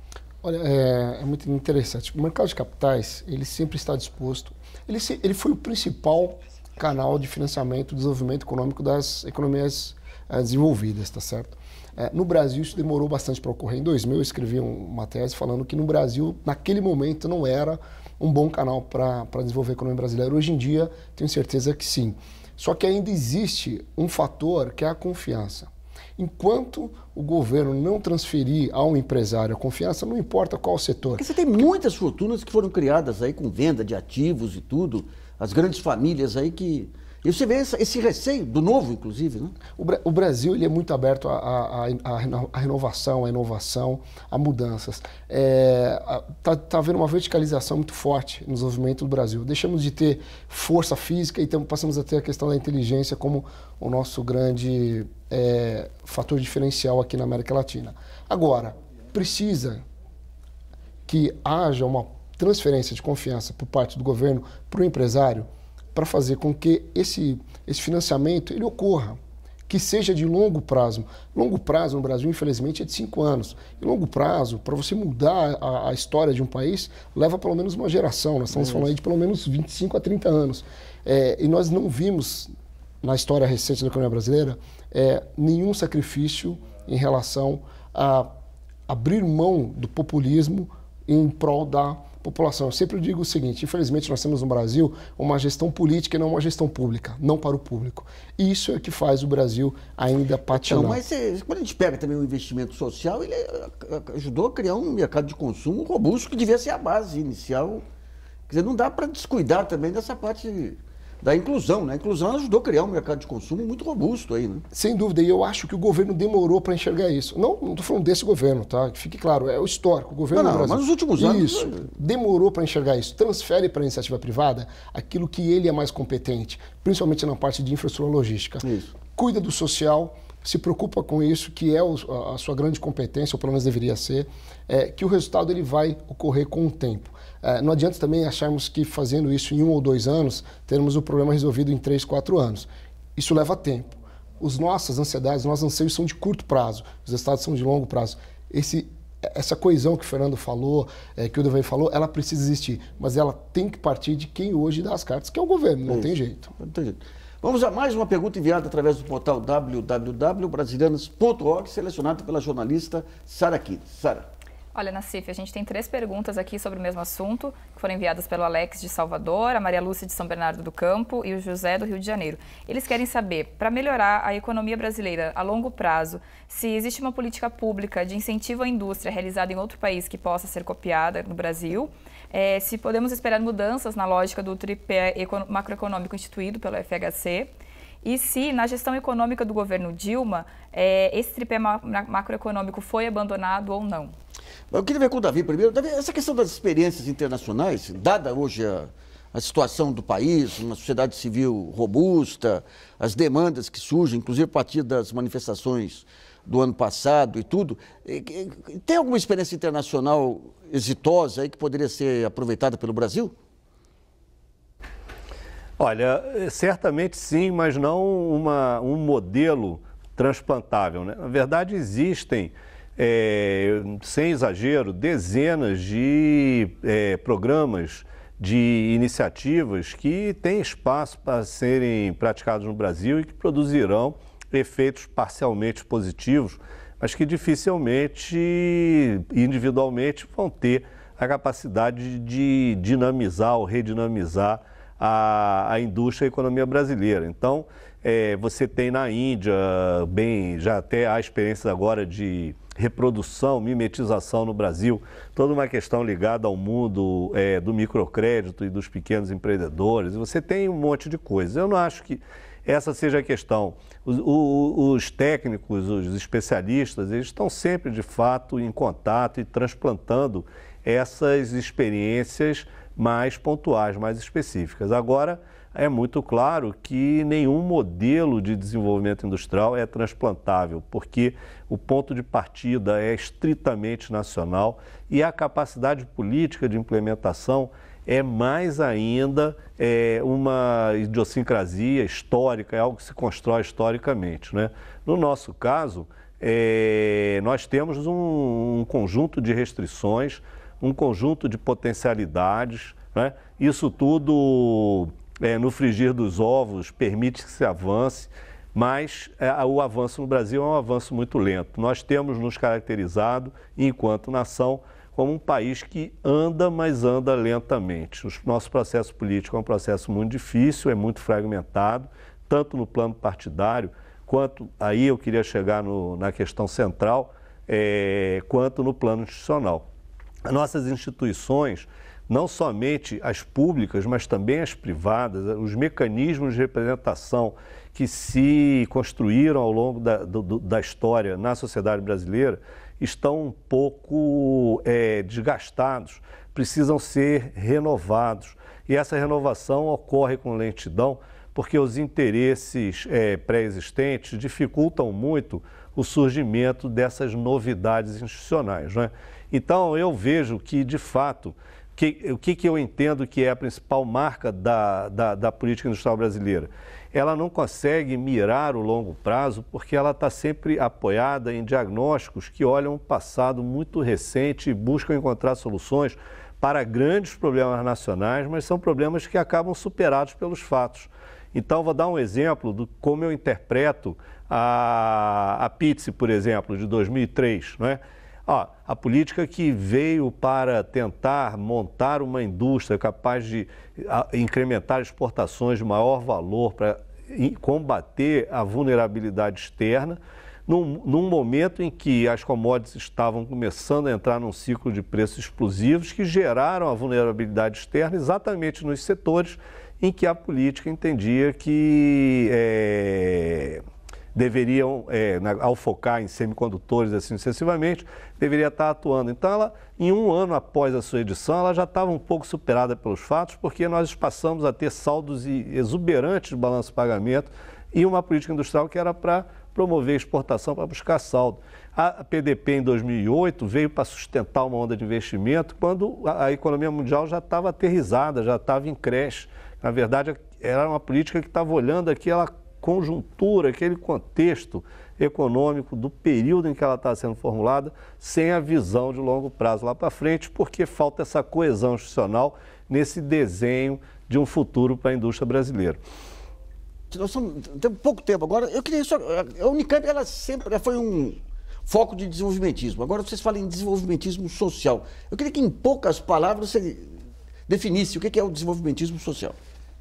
Olha, é muito interessante. O mercado de capitais, ele sempre está disposto. Ele foi o principal canal de financiamento e desenvolvimento econômico das economias desenvolvidas, tá certo? No Brasil, isso demorou bastante para ocorrer. Em 2000, eu escrevi uma tese falando que no Brasil, naquele momento, não era um bom canal para desenvolver a economia brasileira. Hoje em dia, tenho certeza que sim. Só que ainda existe um fator que é a confiança. Enquanto o governo não transferir ao empresário a confiança, não importa qual setor. Porque você tem muitas fortunas que foram criadas aí com venda de ativos e tudo, as grandes famílias aí que... E você vê esse receio do novo, inclusive, né? O Brasil ele é muito aberto à renovação, à inovação, a mudanças. Tá havendo uma verticalização muito forte no desenvolvimento do Brasil. Deixamos de ter força física e passamos a ter a questão da inteligência como o nosso grande fator diferencial aqui na América Latina. Agora, precisa que haja uma transferência de confiança por parte do governo para o empresário, para fazer com que esse financiamento ele ocorra, que seja de longo prazo. Longo prazo no Brasil, infelizmente, é de 5 anos. E longo prazo, para você mudar a história de um país, leva pelo menos uma geração. Nós estamos falando aí de pelo menos 25 a 30 anos. E nós não vimos, na história recente da economia brasileira, nenhum sacrifício em relação a abrir mão do populismo em prol da população. Eu sempre digo o seguinte, infelizmente nós temos no Brasil uma gestão política e não uma gestão pública, não para o público. E isso é o que faz o Brasil ainda patinar. Então, mas quando a gente pega também o investimento social, ele ajudou a criar um mercado de consumo robusto que devia ser a base inicial. Quer dizer, não dá para descuidar também dessa parte da inclusão, né? A inclusão ajudou a criar um mercado de consumo muito robusto aí, né? Sem dúvida, e eu acho que o governo demorou para enxergar isso. Não estou falando desse governo, tá? Que fique claro, é o histórico, o governo do Brasil. Mas nos últimos anos... Isso, demorou para enxergar isso. Transfere para a iniciativa privada aquilo que ele é mais competente, principalmente na parte de infraestrutura logística. Isso. Cuida do social, se preocupa com isso, que é a sua grande competência, ou pelo menos deveria ser, que o resultado ele vai ocorrer com o tempo. Não adianta também acharmos que fazendo isso em 1 ou 2 anos, teremos o problema resolvido em 3, 4 anos. Isso leva tempo. As nossas ansiedades, nossos anseios são de curto prazo, os estados são de longo prazo. Essa coesão que o Fernando falou, que o Devaney falou, ela precisa existir, mas ela tem que partir de quem hoje dá as cartas, que é o governo, não tem jeito. Não tem jeito. Vamos a mais uma pergunta enviada através do portal www.brasilianas.org, selecionada pela jornalista Sara Kids. Sara. Olha, Nassif, a gente tem 3 perguntas aqui sobre o mesmo assunto, que foram enviadas pelo Alex de Salvador, a Maria Lúcia de São Bernardo do Campo e o José do Rio de Janeiro. Eles querem saber, para melhorar a economia brasileira a longo prazo, se existe uma política pública de incentivo à indústria realizada em outro país que possa ser copiada no Brasil, se podemos esperar mudanças na lógica do tripé macroeconômico instituído pelo FHC, e se, na gestão econômica do governo Dilma, esse tripé macroeconômico foi abandonado ou não. Eu queria ver com o Davi primeiro. Davi, essa questão das experiências internacionais, dada hoje a situação do país, uma sociedade civil robusta, as demandas que surgem, inclusive a partir das manifestações do ano passado e tudo, tem alguma experiência internacional exitosa aí que poderia ser aproveitada pelo Brasil? Olha, certamente sim, mas não um modelo transplantável, né? Na verdade, existem, sem exagero, dezenas de programas, de iniciativas que têm espaço para serem praticados no Brasil e que produzirão efeitos parcialmente positivos, mas que dificilmente, individualmente, vão ter a capacidade de dinamizar ou redinamizar a indústria e a economia brasileira. Então, você tem na Índia, já até há experiências agora de reprodução, mimetização no Brasil, toda uma questão ligada ao mundo do microcrédito e dos pequenos empreendedores. Você tem um monte de coisas. Eu não acho que essa seja a questão. Os técnicos, os especialistas, eles estão sempre, de fato, em contato e transplantando essas experiências mais pontuais, mais específicas. Agora, é muito claro que nenhum modelo de desenvolvimento industrial é transplantável, porque o ponto de partida é estritamente nacional e a capacidade política de implementação é mais ainda uma idiosincrasia histórica, é algo que se constrói historicamente, né? No nosso caso, nós temos um conjunto de restrições, um conjunto de potencialidades, né? Isso tudo, no frigir dos ovos, permite que se avance, mas o avanço no Brasil é um avanço muito lento. Nós temos nos caracterizado, enquanto nação, como um país que anda, mas anda lentamente. O nosso processo político é um processo muito difícil, é muito fragmentado, tanto no plano partidário, quanto, aí eu queria chegar na questão central, quanto no plano institucional. As nossas instituições, não somente as públicas, mas também as privadas, os mecanismos de representação que se construíram ao longo da história na sociedade brasileira, estão um pouco desgastados, precisam ser renovados. E essa renovação ocorre com lentidão porque os interesses pré-existentes dificultam muito o surgimento dessas novidades institucionais, né? Então, eu vejo que, de fato, o que eu entendo que é a principal marca da política industrial brasileira? Ela não consegue mirar o longo prazo porque ela está sempre apoiada em diagnósticos que olham o passado muito recente e buscam encontrar soluções para grandes problemas nacionais, mas são problemas que acabam superados pelos fatos. Então, vou dar um exemplo de como eu interpreto a PITSE, por exemplo, de 2003, não é? A política que veio para tentar montar uma indústria capaz de incrementar exportações de maior valor para combater a vulnerabilidade externa, num momento em que as commodities estavam começando a entrar num ciclo de preços explosivos que geraram a vulnerabilidade externa exatamente nos setores em que a política entendia que deveriam, ao focar em semicondutores assim sucessivamente, deveria estar atuando. Então, ela, em um ano após a sua edição, ela já estava um pouco superada pelos fatos, porque nós passamos a ter saldos exuberantes de balanço de pagamento e uma política industrial que era para promover exportação, para buscar saldo. A PDP, em 2008, veio para sustentar uma onda de investimento quando a economia mundial já estava aterrissada, já estava em creche. Na verdade, era uma política que estava olhando aquela conjuntura, aquele contexto econômico do período em que ela está sendo formulada, sem a visão de longo prazo lá para frente, porque falta essa coesão institucional nesse desenho de um futuro para a indústria brasileira. Nós temos pouco tempo agora. Eu queria só. A Unicamp, ela sempre foi um foco de desenvolvimentismo. Agora vocês falam em desenvolvimentismo social. Eu queria que, em poucas palavras, você definisse o que é o desenvolvimentismo social.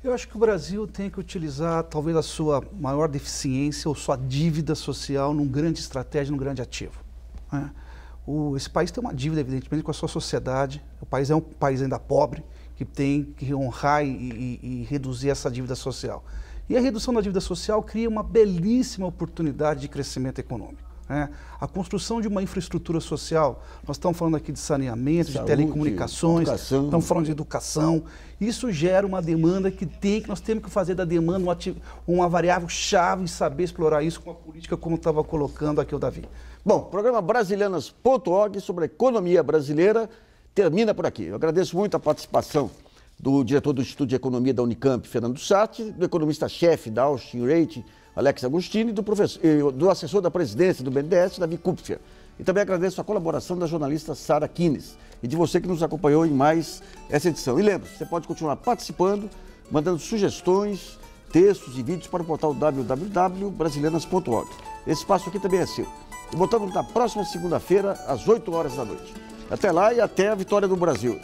Eu acho que o Brasil tem que utilizar talvez a sua maior deficiência ou sua dívida social num grande estratégia, num grande ativo. Né? Esse país tem uma dívida, evidentemente, com a sua sociedade. O país é um país ainda pobre, que tem que honrar e reduzir essa dívida social. E a redução da dívida social cria uma belíssima oportunidade de crescimento econômico. Né? A construção de uma infraestrutura social, nós estamos falando aqui de saneamento, saúde, de telecomunicações, estamos falando de educação. Isso gera uma demanda que nós temos que fazer da demanda uma variável chave e saber explorar isso com a política, como estava colocando aqui o Davi. Bom, o programa Brasilianas.org sobre a economia brasileira termina por aqui. Eu agradeço muito a participação do diretor do Instituto de Economia da Unicamp, Fernando Satti, do economista-chefe da Austin Rate, Alex Agostini, e do assessor da presidência do BNDES, Davi Kupfer. E também agradeço a colaboração da jornalista Sara Kines e de você que nos acompanhou em mais essa edição. E lembre, você pode continuar participando, mandando sugestões, textos e vídeos para o portal www.brasilianas.org. Esse espaço aqui também é seu. E voltamos na próxima segunda-feira, às 8 horas da noite. Até lá e até a vitória do Brasil.